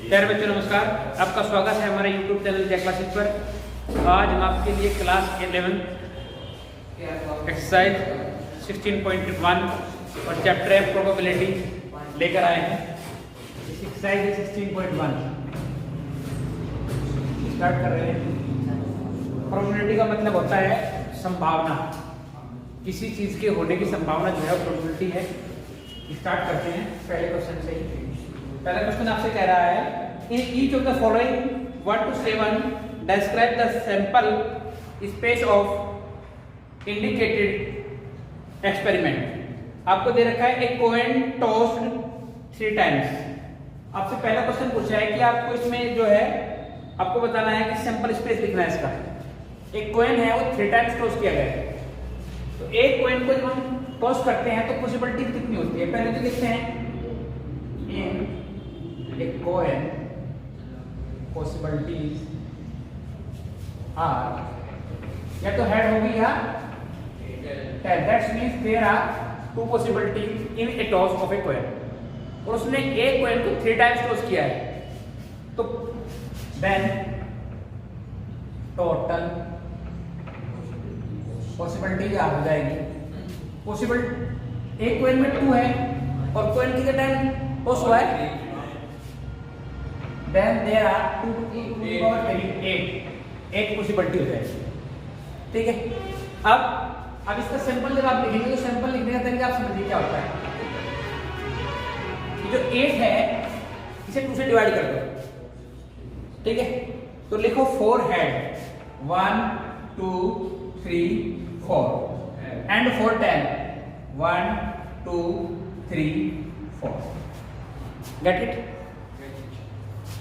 प्यारे बच्चों नमस्कार, आपका स्वागत है हमारे YouTube चैनल जय क्लासेस पर। आज हम आपके लिए क्लास 11 एक्सरसाइज 16.1 और चैप्टर है प्रोबेबिलिटी लेकर आए हैं। एक्सरसाइज 16.1 स्टार्ट कर रहे हैं। प्रोबेबिलिटी का मतलब होता है संभावना, किसी चीज के होने की संभावना जो है प्रोबेबिलिटी है। स्टार्ट करते हैं पहले क्वेश्चन से। पहला क्वेश्चन आपसे कह रहा है, in each of the following 1 to 7 describe the sample space of indicated experiment. आपको दे रखा है एक कॉइन टॉस्ड 3 टाइम्स। आपसे पहला क्वेश्चन पूछा है कि आपको इसमें जो है आपको बताना है कि सैंपल स्पेस लिखना है इसका। एक कॉइन है वो 3 टाइम्स टॉस किया गया है, तो एक कॉइन को जब हम टॉस करते हैं तो पॉसिबिलिटी कितनी होती है। पहले तो लिखते हैं इन a coin possibilities are या तो हेड होगी या tail. That means there are 2 possibilities in a toss of a coin। और उसने एक कॉइन को 3 टाइम्स टॉस किया है, तो देन टोटल पॉसिबिलिटी क्या हो जाएगी। पॉसिबल एक कॉइन में 2 है और कॉइन कितने टाइम टॉस हुआ है, then there are 2 to the power 8 एक पॉसिबिलिटी हो जाएगी। ठीक है, अब इसका सैंपल जब आप लिखेंगे तो सैंपल लिखने का तरीका आप समझिए क्या होता है। ये जो 8 है इसे 2 से डिवाइड कर दो। ठीक है, तो लिखो 4 हेड 1 2 3 4 एंड 4 10 1 2 3 4। Get it.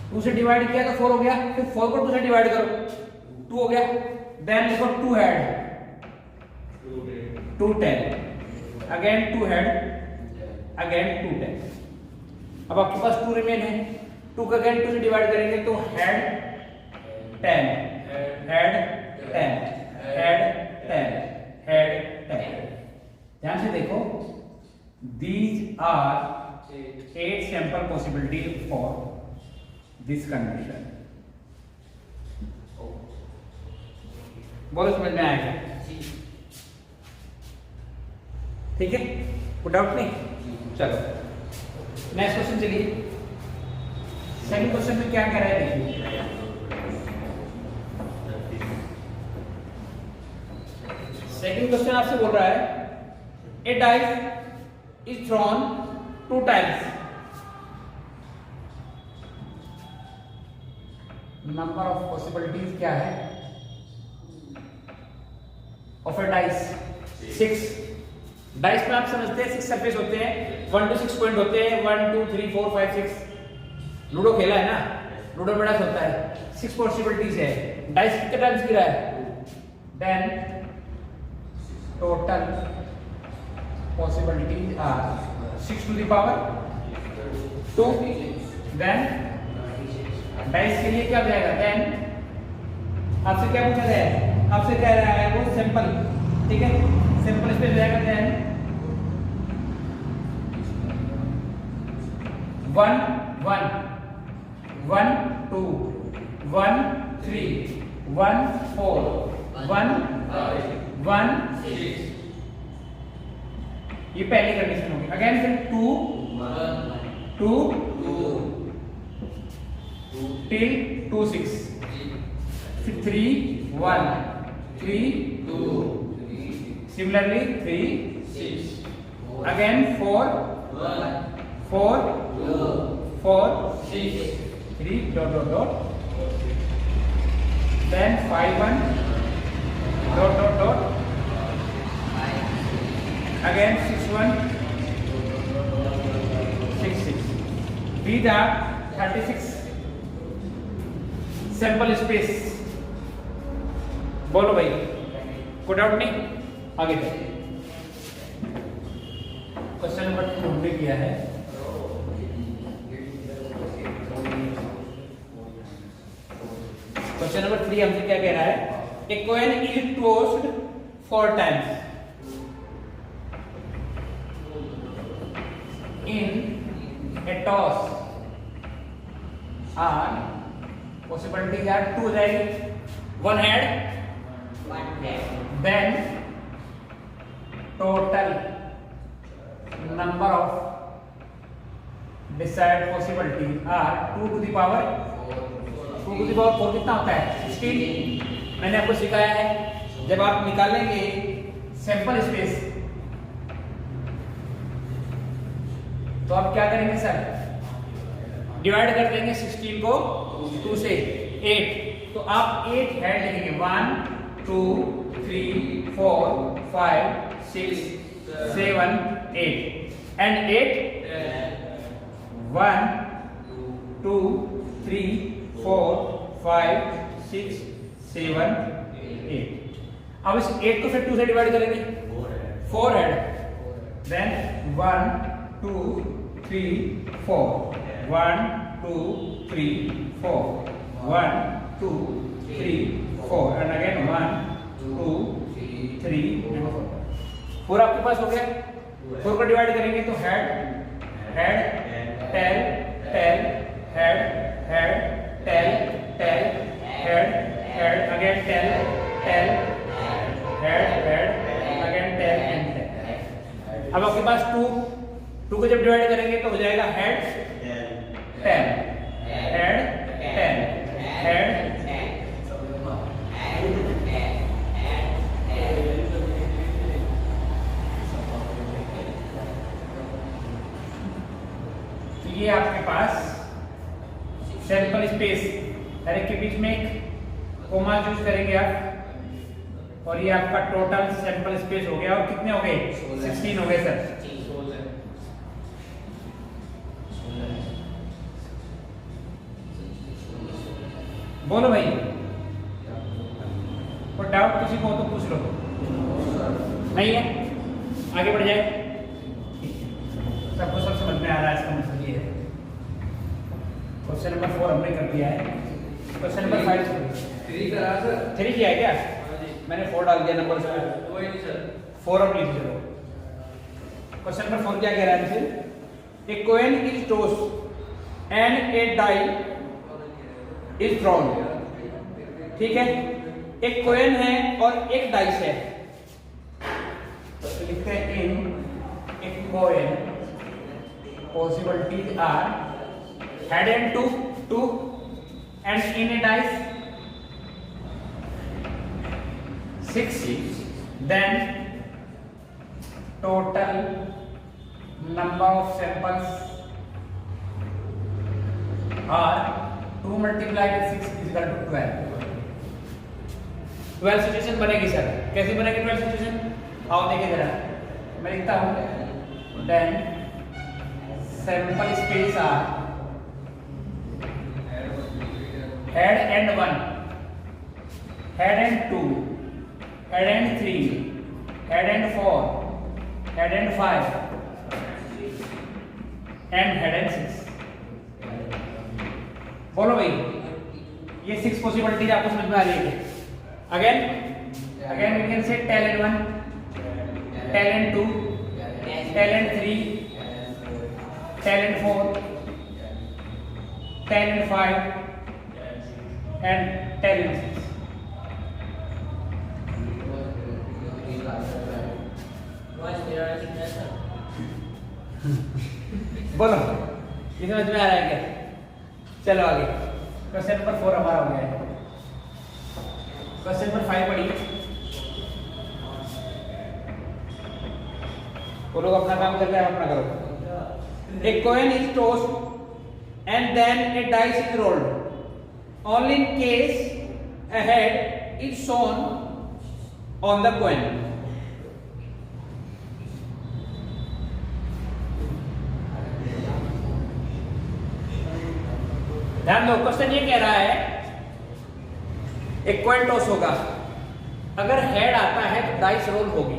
2 से डिवाइड किया तो 4 हो गया, फिर 4 को 2 से डिवाइड करो 2 हो गया। देन लिखो 2 हेड 2 10 अगेन 2 हेड अगेन 2 10। अब आपके पास 2 रिमेन है, 2 को अगेन 2 से डिवाइड करेंगे तो हेड 10 हेड 10 हेड 10 हेड 10। ध्यान से देखो, these are 8 sample possibilities for this condition। बोलो समझ में आएगा? ठीक है, कोई डाउट नहीं? चलो नेक्स्ट क्वेश्चन चलिए। सेकंड क्वेश्चन में क्या कह रहा है देखिए। सेकंड क्वेश्चन आपसे बोल रहा है, a dice is thrown 2 times. Number of possibilities क्या है ऑफ ए डाइस 6। डाइस में आप समझते हैं 6 सरफेस होते हैं, 1 to 6 पॉइंट होते हैं, 1 2 3 4 5 6। लूडो खेला है ना, लूडो में डाइस होता है, 6 पॉसिबिलिटीज है। डाइस कितने टाइम्स गिरा है, then total possibilities are 6 to the power 2। Then dice के लिए क्या हो जाएगा, देन आपसे क्या पूछा गया है, आपसे कह रहा है वो सैंपल। ठीक है, सैंपल स्पेस हो जाएगा देन 1 1 1 2 1 3 1 4 1 1 6। ये पहली कंडीशन होगी। अगेन फिर 2 2 till 2 6 फिर 3 1 3 2 similarly 3 6 again 4 4 4 6 3 dot dot dot then 5 1 dot dot dot again 6 1 6 6। These are 36 sample space. बोलो भाई, कोई डाउट नहीं? आगे क्वेश्चन नंबर 2 हमने किया है। क्वेश्चन नंबर 3 हमसे क्या कह रहा है, a coin is tossed 4 times in a toss are possibilities are 2 जाएगी, 1 head, then total number of decide possibilities are 2 to the power 4 कितना होता है 16। मैंने आपको सिखाया है जब आप निकालेंगे सैंपल स्पेस तो आप क्या करेंगे सर, डिवाइड कर देंगे 16 को 2 से 8, तो आप 8 हेड लिखेंगे 1 2 3 4 5 6 7 8 एंड 8 1 2 3 4 5 6 7 8। अब इस 8 को फिर 2 से डिवाइड करेंगे 4 head, then 1 2 3 4 1 2 3 4 1 2 3 4 and again 1 2 3 and 4। 4 आपके पास हो गया। 4 को डिवाइड करेंगे तो head head tail tail head head tail tail head head again tail tail head head again tail and tail. अब आपके पास 2 को जब डिवाइड करेंगे तो हो जाएगा हेड 10 हेड 10 हेड ये आपके पास सैंपल स्पेस, हर एक के बीच में एक कोमा यूज करेंगे आप, और ये आपका टोटल सैंपल स्पेस हो गया। और कितने हो गए 16 हो गए सर। बोलो भाई, कोई डाउट किसी को हो तो पूछ लो। नहीं है, आगे बढ़ जाए। सबको सब समझ में आ रहा है, इसका मतलब ये है। क्वेश्चन नंबर 4 हमने कर दिया है। क्वेश्चन नंबर 5 3 किया है क्या? मैंने 4 डाल दिया नंबर से, कोई नहीं सर 4 अब लिख लो। क्वेश्चन नंबर 4 क्या कह रहा है हमसे, a coin is tossed and a die is thrown. ठीक है, एक कॉइन है और एक डाइस है, तो लिखते हैं इन a coin possibilities are head and 2 and in a dice 6, then total number of samples are 2 multiplied with 6 is equal to 12। 12 situation बनेगी सर। कैसी बनेगी 12 सिचुएशन, आओ देखिए जरा। मैं लिखता हूं then sample space are head and 1 head and 2 head and 3 head and 4 head and 5 and head and 6। बोलो भाई, ये 6 पॉसिबिलिटीज आपको समझ में आ रही है। Again we can say tail and 1 tail and 2 tail and 3 10 and 4 10 and 5 and 10 and 6। बोलो, ये समझ में आ रहा है क्या? चलो आगे। क्वेश्चन नंबर 4 हमारा हो गया है। क्वेश्चन नंबर 5 पढ़िए। वो लोग अपना काम कर रहे हैं, अपना करो। A coin is tossed and then a dice is rolled. Only in case a head is shown on the coin. ध्यान दो, क्वेश्चन ये कह रहा है एक कॉइन टॉस होगा, अगर हेड आता है तो डाइस रोल होगी,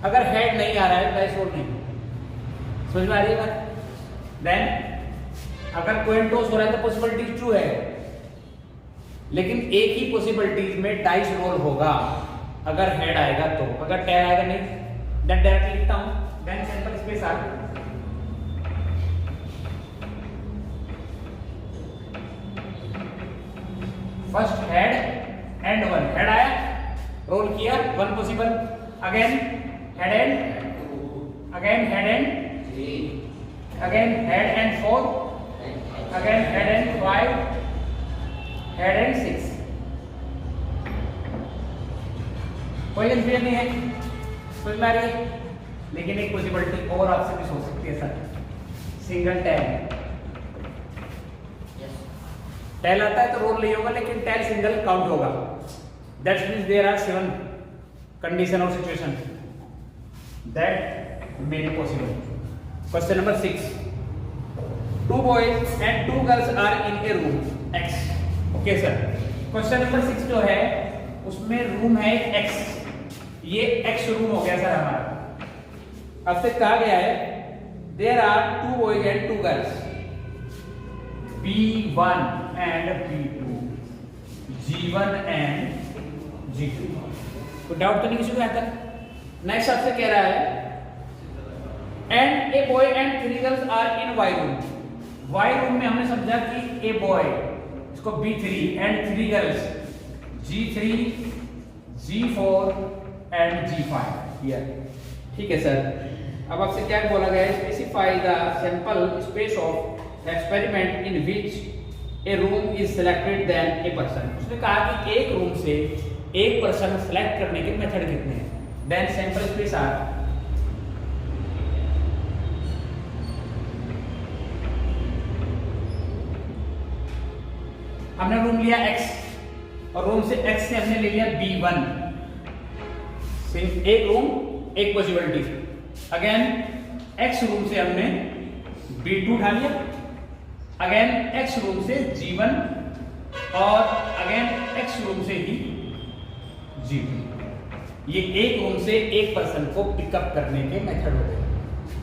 अगर हेड नहीं आ रहा है तो डाइस रोल नहीं। समझ में आ रही है बात? देन अगर कॉइन टॉस हो रहा है तो पॉसिबिलिटी ट्रू है, लेकिन एक ही पॉसिबिलिटीज में डाइस रोल होगा अगर हेड आएगा तो, अगर टेल आएगा नहीं। देन डायरेक्टली लिखता हूं, देन सैंपल स्पेस आर किया, 1 possible. Again head and, again head and, again head and 4, again head and 5, head and 6। कोई कंफ्यूजन नहीं है, समझ में आ रही है? लेकिन एक पॉसिबिलिटी और आपसे भी हो सकती है सर, सिंगल टेल। टेल आता है तो रोल नहीं होगा, लेकिन टेल सिंगल काउंट होगा। That's means there are 7 condition और situation that may be possible. Question number 6, 2 boys and 2 girls are in a room X। Okay sir, question number 6 जो है उसमें रूम है X, ये X रूम हो गया sir हमारा। अब से कहा गया है there are 2 boys and 2 girls, B1 and B2, G1 and G2। तो डाउट तो नहीं किसी को आता। नेक्स्ट आपसे कह रहा है and a boy and 3 girls are in Y room. Y room में हमने समझा कि ए बॉय, इसको B3 and 3 girls G3, G4 and G5 here. ठीक है सर, अब आपसे क्या बोला गया है, specify the sample space of experiment in which a room is selected then a person. उसने कहा कि एक रूम से एक पर्सन सेलेक्ट करने के मेथड कितने हैं। देन सैंपल स्पेस आर, हमने रूम लिया X और रूम से X से हमने ले लिया B1, सिर्फ एक रूम एक पॉसिबिलिटी। अगेन X रूम से हमने B2 उठा लिया, अगेन X रूम से G1 और अगेन X रूम से ही G2। ये एक रूम से एक पर्सन को पिकअप करने के मेथड हो गए।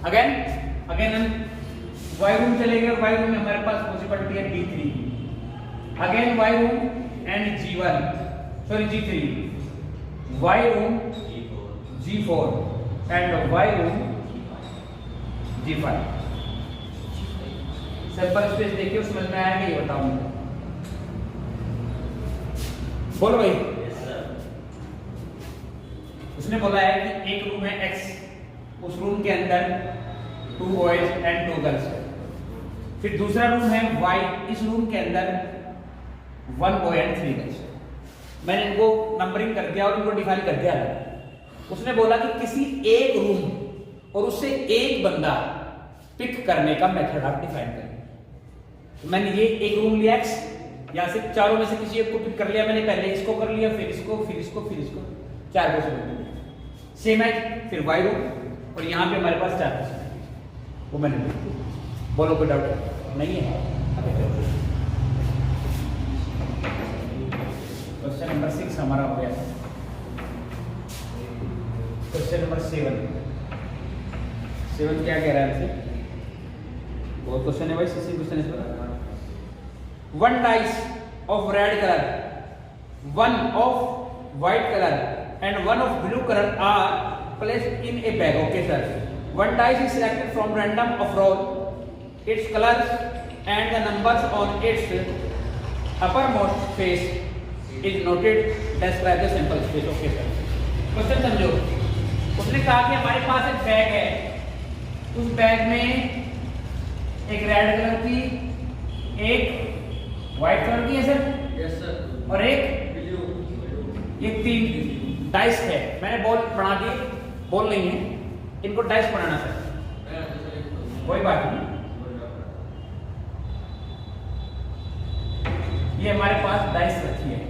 अगेन हम Y रूम चले गए, Y रूम में हमारे पास पॉसिबिलिटी है B3, again Y room and G1 sorry G3, Y room G4 and Y room G5। Sample space देखिए, समझ में आया कि ये बताऊं, बोलो भाई। उसने बोला है कि एक रूम है X, उस रूम के अंदर 2 बॉयज एंड 2 गर्ल्स है। फिर दूसरा रूम है Y, इस रूम के अंदर 1 बॉय एंड 3 गर्ल्स है। मैंने इनको नंबरिंग कर दिया और इनको डिफाइन कर दिया। उसने बोला कि किसी एक रूम और उससे एक बंदा पिक करने का मेथड आप डिफाइन करें। मैंने ये एक रूम लिया X, यहां से चारों में से किसी एक को पिक कर लिया मैंने, पहले इसको कर लिया, फिर इसको, फिर इसको, फिर इसको, 4 पॉसिबिलिटी सेम है। फिर Y रूम और यहाँ पे हमारे पास 4 पॉसिबिलिटी, वो मैंने बोलो। कोई डाउट नहीं है? क्वेश्चन नंबर 6 हमारा हो गया। क्वेश्चन नंबर 7 क्या कह रहा है हमसे? बहुत क्वेश्चन है भाई, इसी क्वेश्चन है। 1 dice of red colour, 1 of white colour and 1 of blue colour are placed in a bag. Okay sir, 1 dice is selected from random of roll, its colours and the numbers on its uppermost face is noted, describe the sample space. Okay sir, question समझो। उसने कहा कि हमारे पास एक bag है, उस bag में एक रेड कलर की, एक व्हाइट कलर की है सर, यस सर, और एक ब्लू, ये 3 डाइस है। मैंने बॉल बना दी, बॉल नहीं है, इनको डाइस बनाना सर, कोई बात नहीं। ये हमारे पास डाइस रखी है,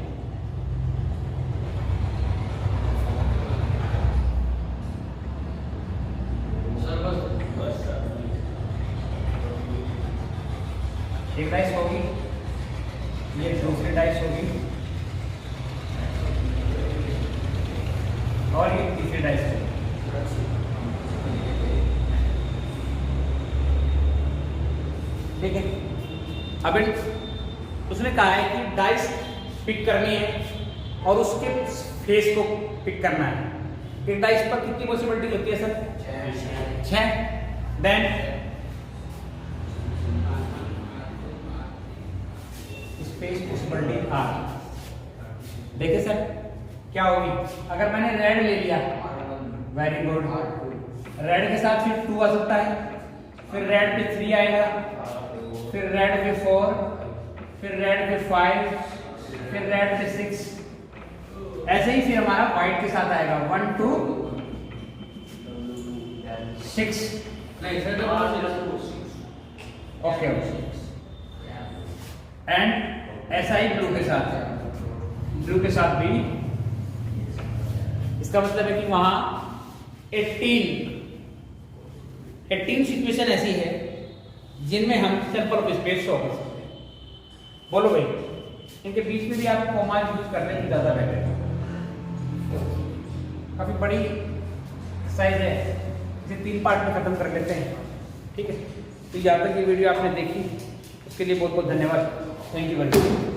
एक डाइस होगी, ये दूसरी डाइस होगी और ये तीसरी डाइस होगी। ठीक है, अब उसने कहा है कि डाइस पिक करनी है और उसके फेस को पिक करना है। एक डाइस पर कितनी पॉसिबिलिटी होती है sir? 6। Then space possibility are. देखिए सर, क्या होगी? अगर मैंने रेड ले लिया, वेरी गुड, रेड के साथ फिर 2 आ सकता है, फिर रेड पे 3 आएगा, फिर रेड पे 4, फिर रेड पे 5, फिर रेड पे 6, ऐसे ही फिर हमारा व्हाइट के साथ आएगा 1 2 6, ओके, एंड ऐसा ही ब्लू के साथ है, ब्लू के साथ भी। इसका मतलब है कि वहां 18 सिचुएशन ऐसी है जिनमें हम सिंपल ऑफ स्पेस शो कर सकते हैं। बोलो भाई, इनके बीच में भी आप कॉमा यूज कर लें तो ज्यादा बेटर है। काफी बड़ी एक्सरसाइज है, इसे 3 पार्ट में खत्म कर लेते हैं, ठीक है। तो यहाँ तक ये वीडियो आपने देखी उसके लिए बहुत बहुत धन्यवाद। Thank you very much.